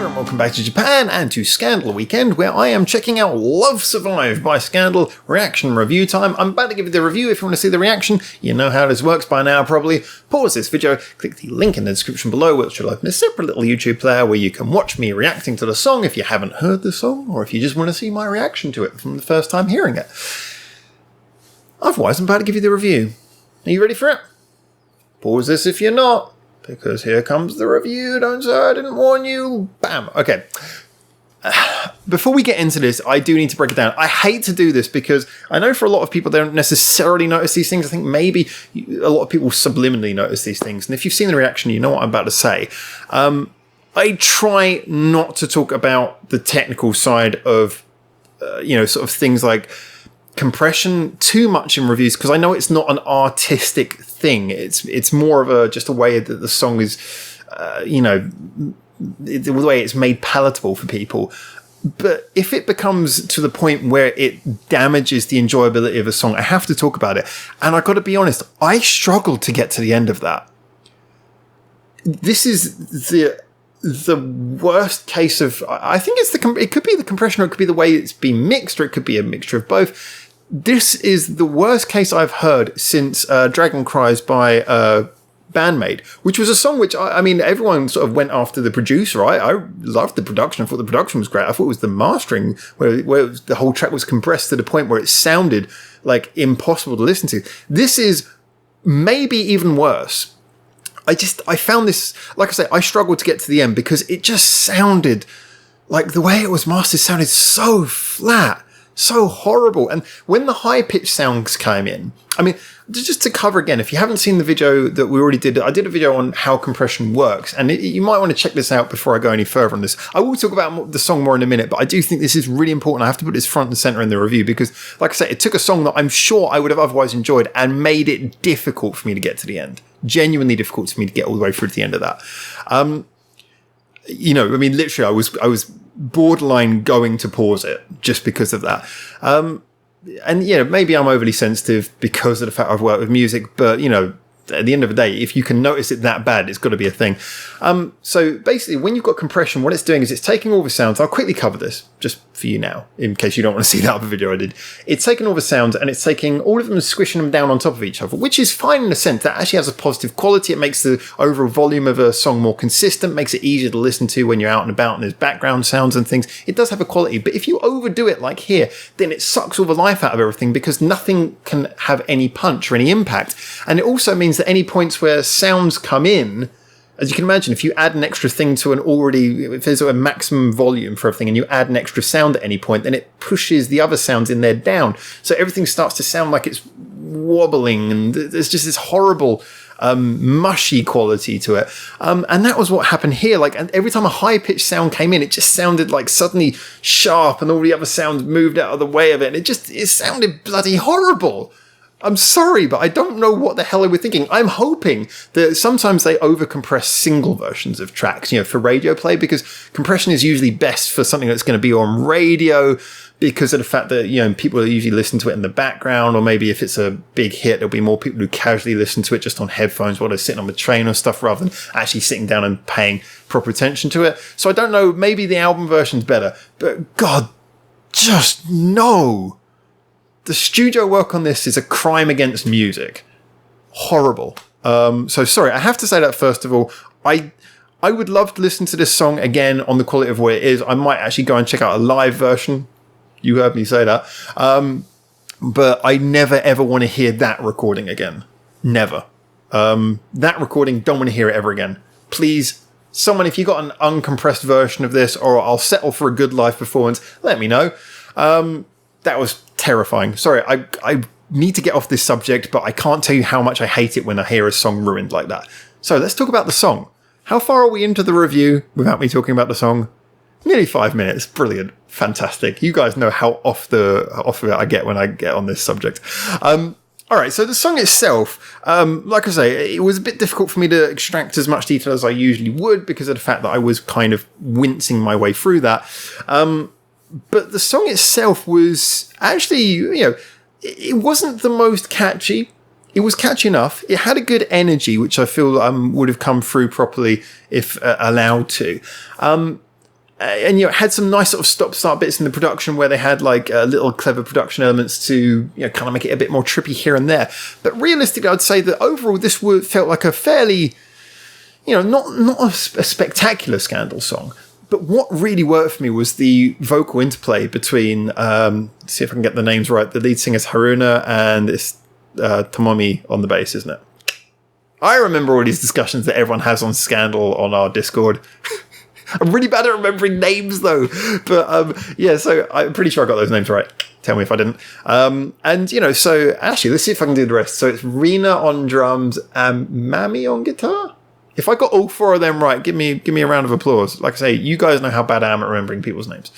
there and welcome back to Japan and to Scandal Weekend, where I am checking out Love Survive by Scandal reaction review time. I'm about to give you the review. If you want to see the reaction, you know how this works by now probably. Pause this video, click the link in the description below, which will open a separate little YouTube player where you can watch me reacting to the song if you haven't heard the song, or if you just want to see my reaction to it from the first time hearing it. Otherwise, I'm about to give you the review. Are you ready for it? Pause this if you're not, because here comes the review. Don't say I didn't warn you. Bam. Okay. Before we get into this, I do need to break it down. I hate to do this because I know for a lot of people, they don't necessarily notice these things. I think maybe a lot of people subliminally notice these things. And if you've seen the reaction, you know what I'm about to say. I try not to talk about the technical side of, sort of things like compression too much in reviews, because I know it's not an artistic thing. It's more of just a way that the song is, the way it's made palatable for people. But if it becomes to the point where it damages the enjoyability of a song, I have to talk about it. And I've got to be honest, I struggled to get to the end of that. This is the worst case of, I think it could be the compression, or it could be the way it's been mixed, or it could be a mixture of both. This is the worst case I've heard since Dragon Cries by Bandmade, which was a song which, I mean, everyone sort of went after the producer. I loved the production. I thought the production was great. I thought it was the mastering where the whole track was compressed to the point where it sounded like impossible to listen to. This is maybe even worse. I found this, like I say, I struggled to get to the end because it just sounded like the way it was mastered sounded so flat, so horrible. And when the high-pitched sounds came in, I mean, just to cover again, if you haven't seen the video that we already did, I did a video on how compression works, and you might want to check this out before I go any further on this. I will talk about the song more in a minute, but I do think this is really important. I have to put this front and center in the review because, like I say, it took a song that I'm sure I would have otherwise enjoyed and made it difficult for me to get to the end. Genuinely difficult for me to get all the way through to the end of that. Literally, I was borderline going to pause it just because of that. And maybe I'm overly sensitive because of the fact I've worked with music, but at the end of the day, if you can notice it that bad, it's got to be a thing. So basically, when you've got compression, what it's doing is it's taking all the sounds. I'll quickly cover this just for you now, in case you don't want to see that other video I did. It's taking all the sounds and it's taking all of them and squishing them down on top of each other, which is fine in a sense. That actually has a positive quality. It makes the overall volume of a song more consistent, makes it easier to listen to when you're out and about and there's background sounds and things. It does have a quality, but if you overdo it like here, then it sucks all the life out of everything because nothing can have any punch or any impact. And it also means that any points where sounds come in, as you can imagine, if you add an extra thing to if there's a maximum volume for everything and you add an extra sound at any point, then it pushes the other sounds in there down. So everything starts to sound like it's wobbling and there's just this horrible mushy quality to it. And that was what happened here. And every time a high-pitched sound came in, it just sounded like suddenly sharp and all the other sounds moved out of the way of it. And it sounded bloody horrible. I'm sorry, but I don't know what the hell they were thinking. I'm hoping that sometimes they overcompress single versions of tracks, for radio play, because compression is usually best for something that's going to be on radio because of the fact that, people usually listen to it in the background, or maybe if it's a big hit, there'll be more people who casually listen to it just on headphones while they're sitting on the train or stuff rather than actually sitting down and paying proper attention to it. So I don't know, maybe the album version's better, but God, just no. The studio work on this is a crime against music. Horrible. So sorry, I have to say that first of all. I would love to listen to this song again on the quality of what it is. I might actually go and check out a live version. You heard me say that. But I never ever want to hear that recording again. Never. That recording, don't want to hear it ever again. Please, someone, if you got an uncompressed version of this, or I'll settle for a good live performance, let me know. That was terrifying. Sorry, I need to get off this subject, but I can't tell you how much I hate it when I hear a song ruined like that. So let's talk about the song. How far are we into the review without me talking about the song? Nearly 5 minutes. Brilliant. Fantastic. You guys know how off of it I get when I get on this subject. All right, so the song itself, like I say, it was a bit difficult for me to extract as much detail as I usually would because of the fact that I was kind of wincing my way through that. But the song itself was actually, it wasn't the most catchy. It was catchy enough. It had a good energy, which I feel would have come through properly if allowed to. and it had some nice sort of stop-start bits in the production where they had like little clever production elements to kind of make it a bit more trippy here and there. But realistically, I'd say that overall this felt like a fairly, not a spectacular Scandal song. But what really worked for me was the vocal interplay between, let's see if I can get the names right, the lead singer's Haruna and it's Tomomi on the bass, isn't it? I remember all these discussions that everyone has on Scandal on our Discord. I'm really bad at remembering names though. But so I'm pretty sure I got those names right. Tell me if I didn't. So actually, let's see if I can do the rest. So it's Rina on drums and Mami on guitar. If I got all four of them right, give me a round of applause. Like I say, you guys know how bad I am at remembering people's names.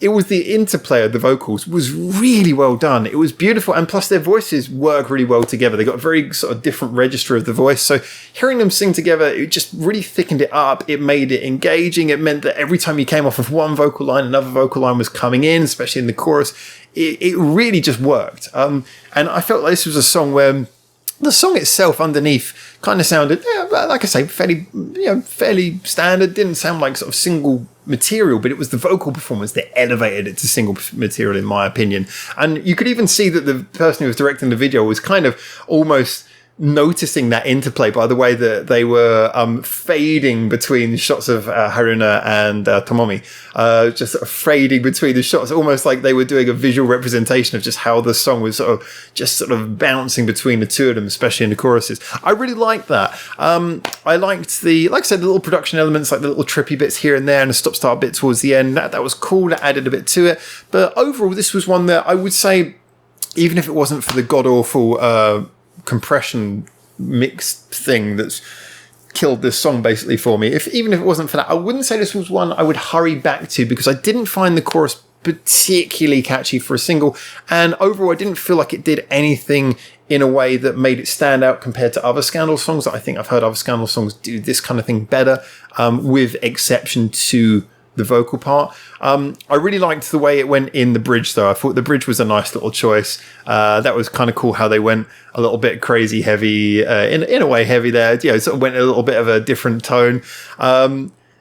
It was the interplay of the vocals was really well done. It was beautiful, and plus their voices work really well together. They got a very sort of different register of the voice. So hearing them sing together, it just really thickened it up. It made it engaging. It meant that every time you came off of one vocal line, another vocal line was coming in, especially in the chorus. It really just worked. And I felt like this was a song where the song itself underneath kind of sounded, like I say, fairly standard. Didn't sound like sort of single material, but it was the vocal performance that elevated it to single material, in my opinion. And you could even see that the person who was directing the video was kind of almost noticing that interplay by the way that they were fading between shots of Haruna and Tomomi, just sort of fading between the shots, almost like they were doing a visual representation of just how the song was sort of bouncing between the two of them, especially in the choruses. I really liked that. I liked the little production elements, like the little trippy bits here and there and the stop-start bit towards the end. That was cool. That added a bit to it. But overall, this was one that I would say, even if it wasn't for the god-awful compression mix thing that's killed this song basically for me, even if it wasn't for that, I wouldn't say this was one I would hurry back to, because I didn't find the chorus particularly catchy for a single, and overall I didn't feel like it did anything in a way that made it stand out compared to other Scandal songs. I think I've heard other Scandal songs do this kind of thing better, with exception to the vocal part. I really liked the way it went in the bridge though. I thought the bridge was a nice little choice. That was kind of cool how they went a little bit crazy heavy, in a way heavy there. Sort of went a little bit of a different tone.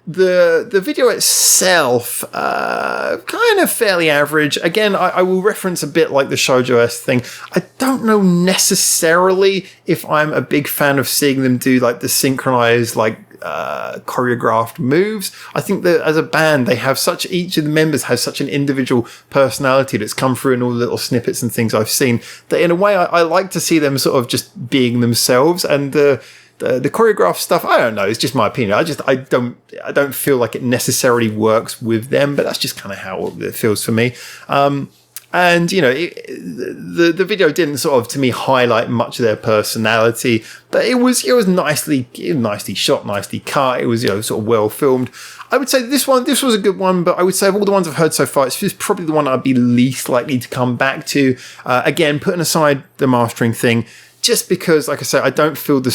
The video itself, kind of fairly average. Again, I will reference a bit like the Shoujo-esque thing. I don't know necessarily if I'm a big fan of seeing them do like the synchronized, like choreographed moves. I think that as a band, they have each of the members has such an individual personality that's come through in all the little snippets and things I've seen, that in a way I like to see them sort of just being themselves. And the choreographed stuff, I don't know, it's just my opinion. I don't feel like it necessarily works with them, but that's just kind of how it feels for me. And the video didn't sort of, to me, highlight much of their personality, but it was nicely shot, nicely cut. It was sort of well filmed. I would say this was a good one, but I would say of all the ones I've heard so far, it's probably the one I'd be least likely to come back to. Again, putting aside the mastering thing, just because, like I said, I don't feel the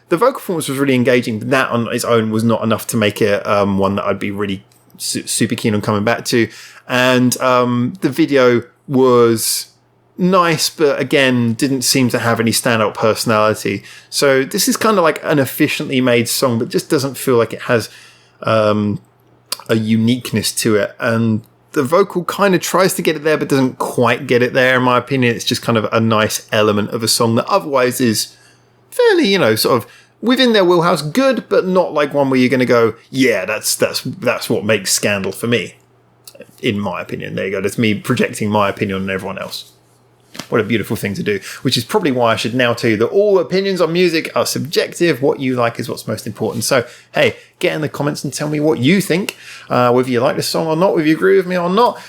vocal performance was really engaging, but that on its own was not enough to make it one that I'd be really super keen on coming back to. And the video was nice, but again, didn't seem to have any standout personality. So this is kind of like an efficiently made song, but just doesn't feel like it has a uniqueness to it. And the vocal kind of tries to get it there, but doesn't quite get it there, in my opinion. It's just kind of a nice element of a song that otherwise is fairly, sort of within their wheelhouse, good, but not like one where you're going to go, yeah, that's what makes Scandal for me, in my opinion. There you go. That's me projecting my opinion on everyone else. What a beautiful thing to do, which is probably why I should now tell you that all opinions on music are subjective. What you like is what's most important. So, hey, get in the comments and tell me what you think, whether you like this song or not, whether you agree with me or not.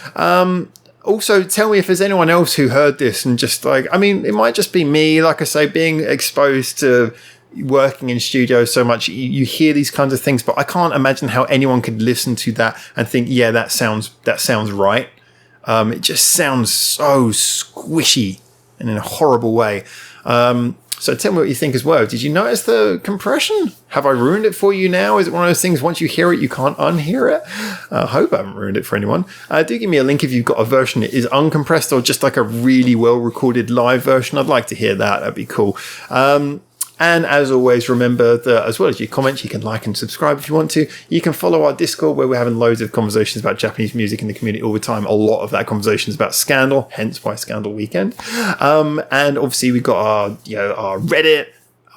Also, tell me if there's anyone else who heard this and just it might just be me, like I say, being exposed to working in studios so much, you hear these kinds of things, but I can't imagine how anyone could listen to that and think, yeah, that sounds right. It just sounds so squishy and in a horrible way. So tell me what you think as well. Did you notice the compression? Have I ruined it for you now? Is it one of those things, once you hear it, you can't unhear it? I hope I haven't ruined it for anyone. Do give me a link if you've got a version that is uncompressed or just like a really well-recorded live version. I'd like to hear that. That'd be cool. And as always, remember that as well as your comments, you can like and subscribe if you want to. You can follow our Discord, where we're having loads of conversations about Japanese music in the community all the time. A lot of that conversation is about Scandal, hence why Scandal Weekend. And obviously we've got our Reddit,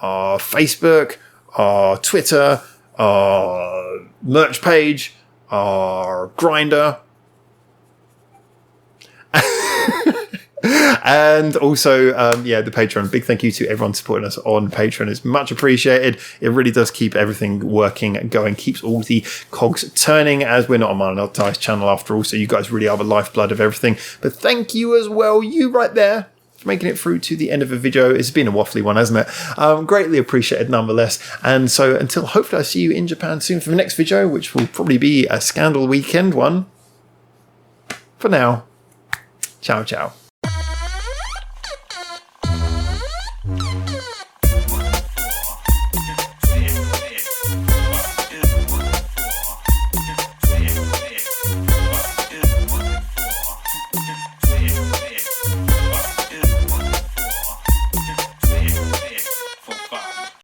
our Facebook, our Twitter, our merch page, our Grindr. And also, the Patreon. Big thank you to everyone supporting us on Patreon. It's much appreciated. It really does keep everything working and going, keeps all the cogs turning, as we're not a monetized channel after all, so you guys really are the lifeblood of everything. But thank you as well, you right there, for making it through to the end of the video. It's been a waffly one, hasn't it? Greatly appreciated nonetheless. And so until hopefully I see you in Japan soon for the next video, which will probably be a Scandal Weekend one. For now, ciao, ciao.